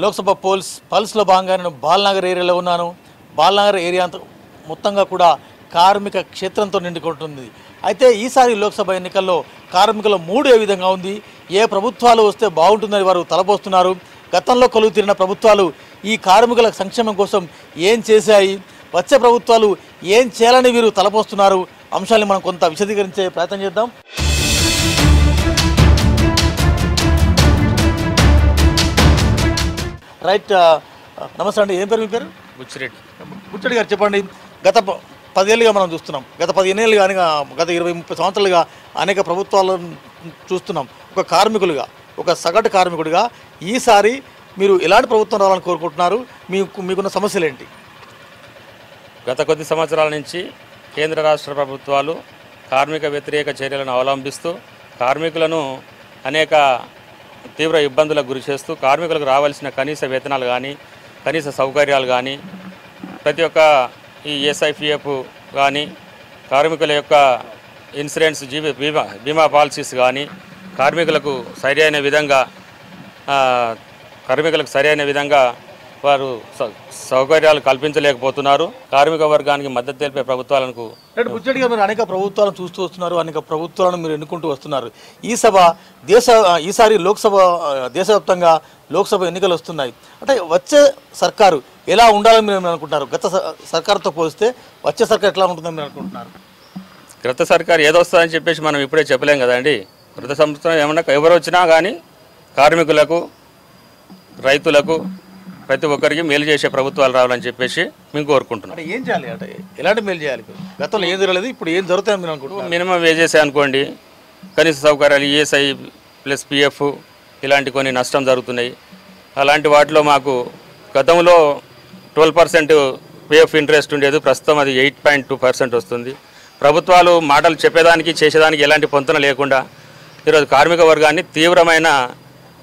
లోక్సభ పల్స్లో భాగంగా నేను బాల్నగర్ ఏరియాలో ఉన్నాను. బాల్నగర్ ఏరియా అంతా మొత్తంగా కూడా కార్మిక క్షేత్రంతో నిండుకుంటుంది. అయితే ఈసారి లోక్సభ ఎన్నికల్లో కార్మికుల మూడు ఏ విధంగా ఉంది, ఏ ప్రభుత్వాలు వస్తే బాగుంటుందని వారు తలపోస్తున్నారు, గతంలో కొలువు తీరిన ప్రభుత్వాలు ఈ కార్మికుల సంక్షేమం కోసం ఏం చేశాయి, వచ్చే ప్రభుత్వాలు ఏం చేయాలని వీరు తలపోస్తున్నారు అంశాన్ని మనం కొంత విశదీకరించే ప్రయత్నం చేద్దాం. రైట్, నమస్తే అండి. ఏం పేరు మీ పేరు? బుచ్చిరెడ్డి. బుచ్చిరెడ్డి గారు చెప్పండి. గత 10 ఏళ్ళుగా మనం చూస్తున్నాం, గత 15 ఏళ్ళు కానీ గత 20-30 సంవత్సరాలుగా అనేక ప్రభుత్వాలను చూస్తున్నాం. ఒక కార్మికులుగా, ఒక సగటు కార్మికుడిగా ఈసారి మీరు ఎలాంటి ప్రభుత్వం రావాలని కోరుకుంటున్నారు? మీకున్న సమస్యలు ఏంటి? గత కొద్ది సంవత్సరాల నుంచి కేంద్ర రాష్ట్ర ప్రభుత్వాలు కార్మిక వ్యతిరేక చర్యలను అవలంబిస్తూ కార్మికులను అనేక తీవ్ర ఇబ్బందులకు గురి చేస్తూ కార్మికులకు రావాల్సిన కనీస వేతనాలు కానీ, కనీస సౌకర్యాలు కానీ, ప్రతి ఒక్క ఈ ఎస్ఐపిఎఫ్ కానీ, కార్మికుల యొక్క ఇన్సూరెన్స్ బీమా పాలసీస్ కానీ కార్మికులకు సరైన విధంగా వారు సౌకర్యాలు కల్పించలేకపోతున్నారు. కార్మిక వర్గానికి మద్దతు తెలిపే ప్రభుత్వాలకు బుచ్చిరెడ్డిగా మీరు అనేక ప్రభుత్వాలను చూస్తూ వస్తున్నారు, అనేక ప్రభుత్వాలను మీరు ఎన్నుకుంటూ వస్తున్నారు. ఈసారి లోక్సభ దేశవ్యాప్తంగా లోక్సభ ఎన్నికలు వస్తున్నాయి. అంటే వచ్చే సర్కారు ఎలా ఉండాలని మీరు అనుకుంటున్నారు? గత సర్కారుతో పోలిస్తే వచ్చే సర్కారు ఎట్లా ఉంటుందని మీరు అనుకుంటున్నారు? గత సర్కారు ఏదొస్తుందని చెప్పేసి మనం ఇప్పుడే చెప్పలేం కదండి. గత సంవత్సరం ఏమన్నా ఎవరు వచ్చినా కానీ కార్మికులకు, రైతులకు, ప్రతి ఒక్కరికి మేలు చేసే ప్రభుత్వాలు రావాలని చెప్పేసి మేము కోరుకుంటున్నాం. ఏం చేయాలి అంటే ఎలాంటి మేలు చేయాలి? గతంలో ఏం జరగలేదు, ఇప్పుడు ఏం జరుగుతాయని మీరు అనుకుంటున్నారు? మినిమం వేజెస్ అనుకోండి, కనీస సౌకర్యాలు, ఈఎస్ఐ ప్లస్ పిఎఫ్ ఇలాంటి కొన్ని నష్టం జరుగుతున్నాయి. అలాంటి వాటిలో మాకు గతంలో 12% పిఎఫ్ ఇంట్రెస్ట్ ఉండేది, ప్రస్తుతం అది 8.2% వస్తుంది. ప్రభుత్వాలు మాటలు చెప్పేదానికి చేసేదానికి ఎలాంటి పొంతన లేకుండా ఈరోజు కార్మిక వర్గాన్ని తీవ్రమైన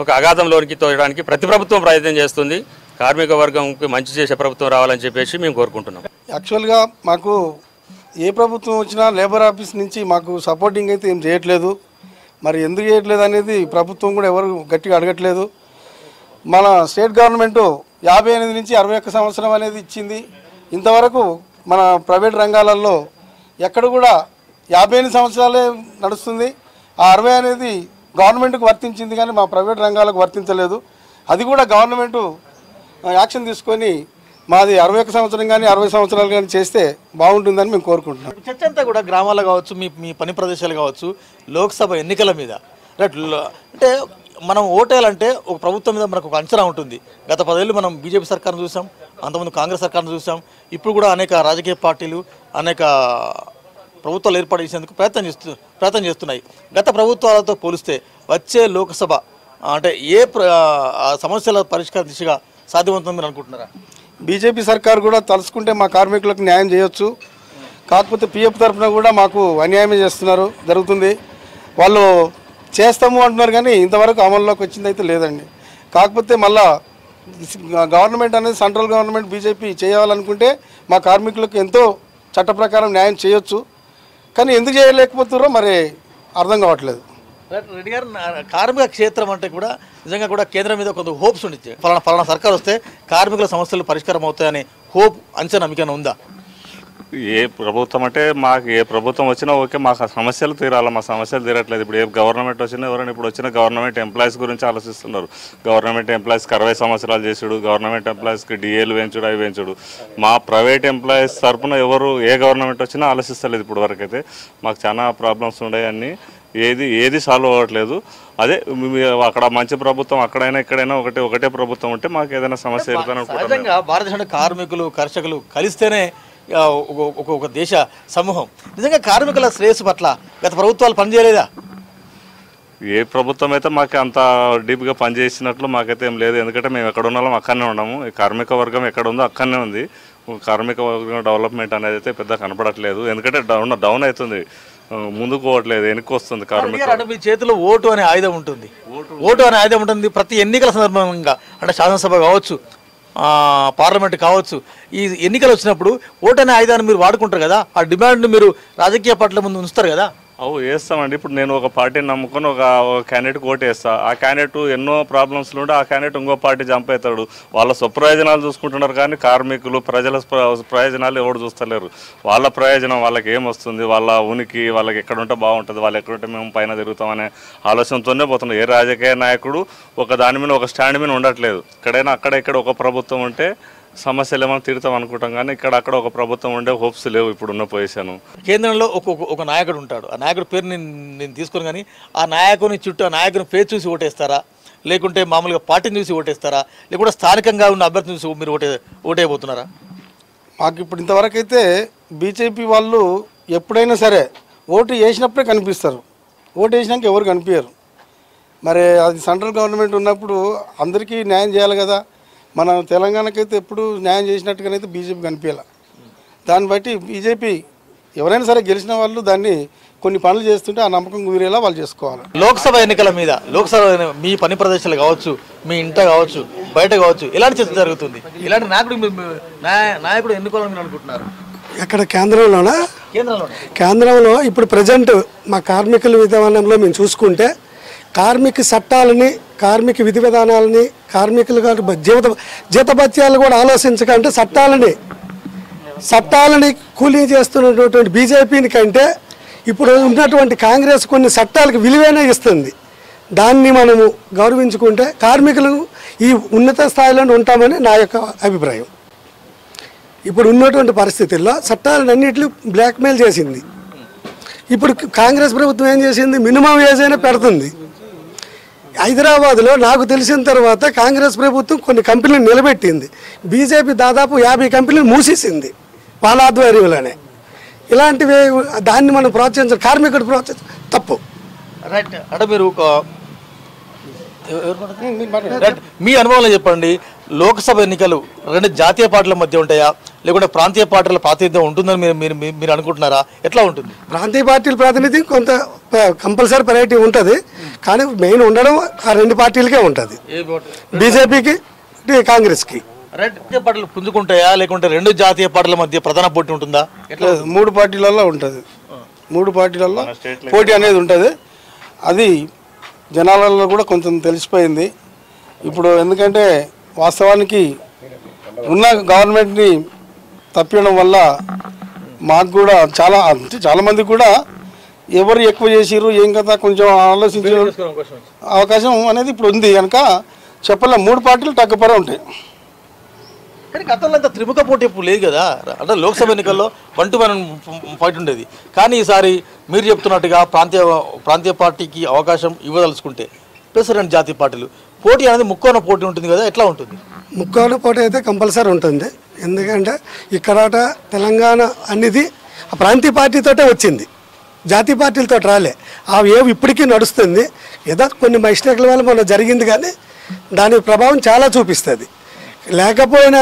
ఒక అగాధంలోనికి తోయడానికి ప్రతి ప్రభుత్వం ప్రయత్నం చేస్తుంది. కార్మిక వర్గంకి మంచి చేసే ప్రభుత్వం రావాలని చెప్పేసి మేము కోరుకుంటున్నాం. యాక్చువల్గా మాకు ఏ ప్రభుత్వం వచ్చినా లేబర్ ఆఫీస్ నుంచి మాకు సపోర్టింగ్ అయితే ఏం చేయట్లేదు. మరి ఎందుకు చేయట్లేదు అనేది ప్రభుత్వం కూడా ఎవరు గట్టిగా అడగట్లేదు. మన స్టేట్ గవర్నమెంటు 58 నుంచి 61 సంవత్సరం అనేది ఇచ్చింది. ఇంతవరకు మన ప్రైవేట్ రంగాలలో ఎక్కడ కూడా 58 సంవత్సరాలే నడుస్తుంది. ఆ 60 అనేది గవర్నమెంట్కు వర్తించింది కానీ మా ప్రైవేట్ రంగాలకు వర్తించలేదు. అది కూడా గవర్నమెంటు యాక్షన్ తీసుకొని మాది 61 సంవత్సరం కానీ 60 సంవత్సరాలు కానీ చేస్తే బాగుంటుందని మేము కోరుకుంటున్నాం. చర్చ అంతా కూడా గ్రామాల్లో కావచ్చు, మీ పని ప్రదేశాలు కావచ్చు, లోక్సభ ఎన్నికల మీద అంటే మనం ఓటేయాలంటే ఒక ప్రభుత్వం మీద మనకు ఒక అంచనా ఉంటుంది. గత 10 ఏళ్ళు మనం బీజేపీ సర్కార్ను చూసాం, అంతకుముందు కాంగ్రెస్ సర్కార్ను చూసాం, ఇప్పుడు కూడా అనేక రాజకీయ పార్టీలు అనేక ప్రభుత్వాలు ఏర్పాటు చేసేందుకు ప్రయత్నం చేస్తున్నాయి. గత ప్రభుత్వాలతో పోలిస్తే వచ్చే లోక్సభ అంటే ఏ సమస్యల పరిష్కార దిశగా సాధ్యమవుతుందని మీరు అనుకుంటున్నారా? బీజేపీ సర్కారు కూడా తలుసుకుంటే మా కార్మికులకు న్యాయం చేయొచ్చు. కాకపోతే పిఎఫ్ తరఫున కూడా మాకు అన్యాయమే జరుగుతుంది. వాళ్ళు చేస్తాము అంటున్నారు కానీ ఇంతవరకు అమల్లోకి వచ్చింది అయితే లేదండి. కాకపోతే మళ్ళా గవర్నమెంట్ అనేది సెంట్రల్ గవర్నమెంట్ బీజేపీ చేయాలనుకుంటే మా కార్మికులకు ఎంతో చట్ట ప్రకారం న్యాయం చేయొచ్చు. కానీ ఎందుకు చేయలేకపోతున్నారో మరి అర్థం కావట్లేదు. రెడ్డి గారు, కార్మిక క్షేత్రం అంటే కూడా నిజంగా కూడా కేంద్రం మీద కొంత హోప్స్ ఉండిచ్చు. ఫలానా సర్కారు వస్తే కార్మికుల సమస్యలు పరిష్కారం అవుతాయని హోప్, అంచనా మీకైనా ఉందా? ఏ ప్రభుత్వం అంటే మాకు ఏ ప్రభుత్వం వచ్చినా ఓకే, మాకు సమస్యలు తీరాలి. మా సమస్యలు తీరట్లేదు. ఇప్పుడు ఏ గవర్నమెంట్ వచ్చినా ఎవరైనా ఇప్పుడు వచ్చిన గవర్నమెంట్ ఎంప్లాయీస్ గురించి ఆలోచిస్తున్నారు. గవర్నమెంట్ ఎంప్లాయీస్కి 60 సంవత్సరాలు చేసుడు, గవర్నమెంట్ ఎంప్లాయీస్కి డిఏలు పెంచుడు, అవి పెంచుడు. మా ప్రైవేట్ ఎంప్లాయీస్ తరఫున ఏ గవర్నమెంట్ వచ్చినా ఆలోచిస్తలేదు. ఇప్పుడు వరకు అయితే మాకు చాలా ప్రాబ్లమ్స్ ఉన్నాయన్నీ, ఏది సాల్వ్ అవ్వట్లేదు. అదే అక్కడ మంచి ప్రభుత్వం, అక్కడైనా ఇక్కడైనా ఒకటే ప్రభుత్వం ఉంటే మాకు ఏదైనా సమస్య ఎదుర్కొనుకుంటాం. భారతదేశంలో కార్మికులు, కర్షకులు కలిస్తేనే ఒక దేశ సమూహం. నిజంగా కార్మికుల శ్రేయస్సు పట్ల గత ప్రభుత్వాలు పనిచేయలేదా? ఏ ప్రభుత్వం అయితే మాకు అంత డీప్గా పనిచేసినట్లు మాకైతే ఏం లేదు. ఎందుకంటే మేము ఎక్కడ ఉన్నామో అక్కడనే ఉన్నాము. ఈ కార్మిక వర్గం ఎక్కడ ఉందో అక్కడనే ఉంది. కార్మిక వర్గం డెవలప్మెంట్ అనేది అయితే పెద్ద కనపడట్లేదు. ఎందుకంటే డౌన్ అవుతుంది, ముందుకు పోవట్లేదు, వెనక్కి వస్తుంది. కార్మిక మీ చేతిలో ఓటు అనే ఆయుధం ఉంటుంది. ఓటు అనే ఆయుధం ఉంటుంది. ప్రతి ఎన్నికల సందర్భంగా అంటే శాసనసభ కావచ్చు, పార్లమెంట్ కావచ్చు, ఈ ఎన్నికలు వచ్చినప్పుడు ఓటు అనే ఆయుధాన్ని మీరు వాడుకుంటారు కదా, ఆ డిమాండ్ని మీరు రాజకీయ పార్టీల ముందు ఉంచుతారు కదా, వేస్తామండి. ఇప్పుడు నేను ఒక పార్టీని నమ్ముకొని ఒక క్యాండిడేట్కి ఓటు వేస్తా. ఆ క్యాండిడేట్ ఎన్నో ప్రాబ్లమ్స్లు ఉంటే ఆ క్యాండిడేట్ ఇంకో పార్టీ జంప్ అవుతాడు. వాళ్ళ స్వప్రయోజనాలు చూసుకుంటున్నారు కానీ కార్మికులు ప్రజల ప్రయోజనాలు ఎవరు చూస్తలేరు. వాళ్ళ ప్రయోజనం వాళ్ళకి ఏమొస్తుంది, వాళ్ళ ఉనికి వాళ్ళకి ఎక్కడ ఉంటే బాగుంటుంది, వాళ్ళు ఎక్కడుంటే మేము పైన తిరుగుతామనే ఆలోచనతోనే పోతున్నారు. ఏ రాజకీయ నాయకుడు ఒక దాని మీద ఒక స్టాండ్ మీద ఉండట్లేదు. ఎక్కడైనా అక్కడ ఒక ప్రభుత్వం ఉంటే సమస్యలు ఏమైనా తీరుతాం అనుకుంటాం కానీ అక్కడ ఒక ప్రభుత్వం ఉండే హోప్స్ లేవు ఇప్పుడున్న పొజిషన్. కేంద్రంలో ఒక నాయకుడు ఉంటాడు. ఆ నాయకుడి పేరు నేను తీసుకుని కానీ ఆ నాయకుని చుట్టూ ఆ నాయకుని పేరు చూసి ఓటేస్తారా, లేకుంటే మామూలుగా పార్టీని చూసి ఓటేస్తారా, లేకుంటే స్థానికంగా ఉన్న అభ్యర్థిని చూసి మీరు ఓటేయబోతున్నారా? మాకు ఇప్పుడు ఇంతవరకు అయితే బీజేపీ వాళ్ళు ఎప్పుడైనా సరే ఓటు వేసినప్పుడే కనిపిస్తారు, ఓటు వేసినాక ఎవరు కనిపించరు. మరి అది సెంట్రల్ గవర్నమెంట్ ఉన్నప్పుడు అందరికీ న్యాయం చేయాలి కదా. మన తెలంగాణకైతే ఎప్పుడు న్యాయం చేసినట్టుగానైతే బీజేపీ కనిపించాలి. దాన్ని బట్టి బీజేపీ ఎవరైనా సరే గెలిచిన వాళ్ళు దాన్ని కొన్ని పనులు చేస్తుంటే ఆ నమ్మకం కుదిరేలా వాళ్ళు చేసుకోవాలి. లోక్సభ ఎన్నికల మీద మీ పని ప్రదేశాలు కావచ్చు, మీ ఇంట కావచ్చు, బయట కావచ్చు, ఎలాంటి చర్చ జరుగుతుంది? ఇలాంటి నాయకుడు ఎన్నుకోవాలని మీరు అనుకుంటున్నారు? ఎక్కడ కేంద్రంలోనా? కేంద్రంలో ఇప్పుడు ప్రజెంట్ మా కార్మికుల విధానంలో మేము చూసుకుంటే కార్మిక చట్టాలని, కార్మిక విధి విధానాలని, కార్మికులు జీతభత్యాలు కూడా ఆలోచించకంటే చట్టాలని కూలీ చేస్తున్నటువంటి బీజేపీని కంటే ఇప్పుడు ఉన్నటువంటి కాంగ్రెస్ కొన్ని చట్టాలకు విలువైన ఇస్తుంది. దాన్ని మనము గౌరవించుకుంటే కార్మికులు ఈ ఉన్నత స్థాయిలో ఉంటామని నా యొక్క అభిప్రాయం. ఇప్పుడు ఉన్నటువంటి పరిస్థితుల్లో చట్టాలన్నింటినీ బ్లాక్మెయిల్ చేసింది. ఇప్పుడు కాంగ్రెస్ ప్రభుత్వం ఏం చేసింది? మినిమం వేజ్ అయినా పెడుతుంది. హైదరాబాద్లో నాకు తెలిసిన తర్వాత కాంగ్రెస్ ప్రభుత్వం కొన్ని కంపెనీలు నిలబెట్టింది. బీజేపీ దాదాపు 50 కంపెనీలు మూసేసింది వాళ్ళ ఆధ్వర్యంలోనే. ఇలాంటివి దాన్ని మనం ప్రోత్సహించాలి. కార్మికుడు ప్రోత్సహించ తప్పు. రైట్. అంటే మీరు మీ అనుభవంలో చెప్పండి, లోక్సభ ఎన్నికలు రెండు జాతీయ పార్టీల మధ్య ఉంటాయా, లేకుంటే ప్రాంతీయ పార్టీల ప్రాతినిధ్యం ఉంటుందని మీరు అనుకుంటున్నారా? ఎట్లా ఉంటుంది? ప్రాంతీయ పార్టీల ప్రాతినిధ్యం కొంత కంపల్సరీ వెరైటీ ఉంటుంది, కానీ మెయిన్ ఉండడం ఆ రెండు పార్టీలకే ఉంటుంది, బీజేపీకి కాంగ్రెస్కి. జాతీయ పార్టీలు పుంజుకుంటాయా, లేకుంటే రెండు జాతీయ పార్టీల మధ్య ప్రధాన పోటీ ఉంటుందా? ఎట్లా? 3 పార్టీలలో ఉంటుంది. 3 పార్టీలలో పోటీ అనేది ఉంటుంది. అది జనాలలో కూడా కొంచెం తెలిసిపోయింది ఇప్పుడు. ఎందుకంటే వాస్తవానికి ఉన్న గవర్నమెంట్ని తప్పియడం వల్ల మాకు కూడా చాలామంది కూడా ఎవరు ఎక్కువ చేసిర్రు ఏం కదా కొంచెం ఆలోచించే అవకాశం అనేది ఇప్పుడు ఉంది కనుక చెప్పలేం. 3 పార్టీలు టక్కపర ఉంటాయి. కానీ గతంలో అంత త్రిముఖ పోటీ ఇప్పుడు లేదు కదా. అంటే లోక్సభ ఎన్నికల్లో 1-1 ఫైట్ ఉండేది. కానీ ఈసారి మీరు చెప్తున్నట్టుగా ప్రాంతీయ పార్టీకి అవకాశం ఇవ్వదలుచుకుంటే ప్లస్ రెండు జాతీయ పార్టీలు పోటీ అనేది ముక్కోన పోటీ ఉంటుంది కదా, ఎట్లా ఉంటుంది? ముక్కోన పోటీ అయితే కంపల్సరీ ఉంటుంది. ఎందుకంటే ఇక్కడ తెలంగాణ అనేది ఆ ప్రాంతీయ పార్టీతోటే వచ్చింది, జాతీయ పార్టీలతో రాలే. అవి ఏవి ఇప్పటికీ నడుస్తుంది. ఏదో కొన్ని మిస్టేక్ల వల్ల మొన్న జరిగింది, కానీ దాని ప్రభావం చాలా చూపిస్తుంది. లేకపోయినా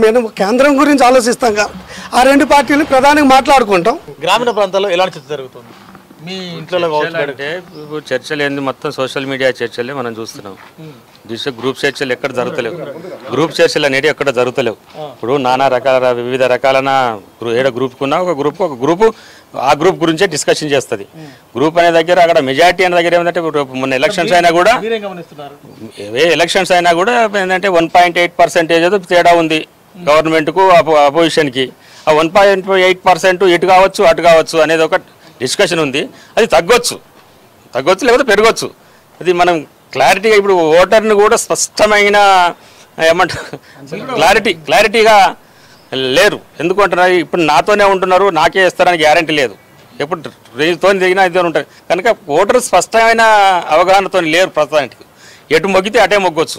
మేము కేంద్రం గురించి ఆలోచిస్తాం కాబట్టి ఆ రెండు పార్టీలు ప్రధానంగా మాట్లాడుకుంటాం. గ్రామీణ ప్రాంతాల్లో ఎలాంటి చర్చ జరుగుతుంది మీ ఇంట్లో? అంటే చర్చలు ఏంది, మొత్తం సోషల్ మీడియా చర్చలే మనం చూస్తున్నాం. గ్రూప్ చర్చలు ఎక్కడ జరుగుతలేవు. గ్రూప్ చర్చలు అనేవి ఎక్కడ జరుగుతలేవు. ఇప్పుడు నానా రకాల వివిధ రకాలైన ఏడ గ్రూప్కున్నా ఒక గ్రూపు ఆ గ్రూప్ గురించే డిస్కషన్ చేస్తుంది. గ్రూప్ అనే దగ్గర అక్కడ మెజారిటీ అనే దగ్గర ఏమంటే మొన్న ఎలక్షన్స్ అయినా కూడా ఏంటంటే 1.8% ఏదో తేడా ఉంది గవర్నమెంట్కు అపోజిషన్కి. ఆ 1.8% ఇటు కావచ్చు అటు కావచ్చు అనేది ఒక డిస్కషన్ ఉంది. అది తగ్గొచ్చు లేకపోతే పెరగచ్చు. అది మనం క్లారిటీగా ఇప్పుడు ఓటర్ని కూడా స్పష్టమైన ఏమంటారు క్లారిటీగా లేరు. ఎందుకంటున్నారు ఇప్పుడు నాతోనే ఉంటున్నారు, నాకే ఇస్తారని గ్యారంటీ లేదు. ఎప్పుడు రేంజ్తో దిగినా ఇద్దరు ఉంటారు కనుక ఓటరు స్పష్టమైన అవగాహనతో లేరు. ప్రస్తుతానికి ఎటు మొగ్గితే అటే మొగ్గొచ్చు.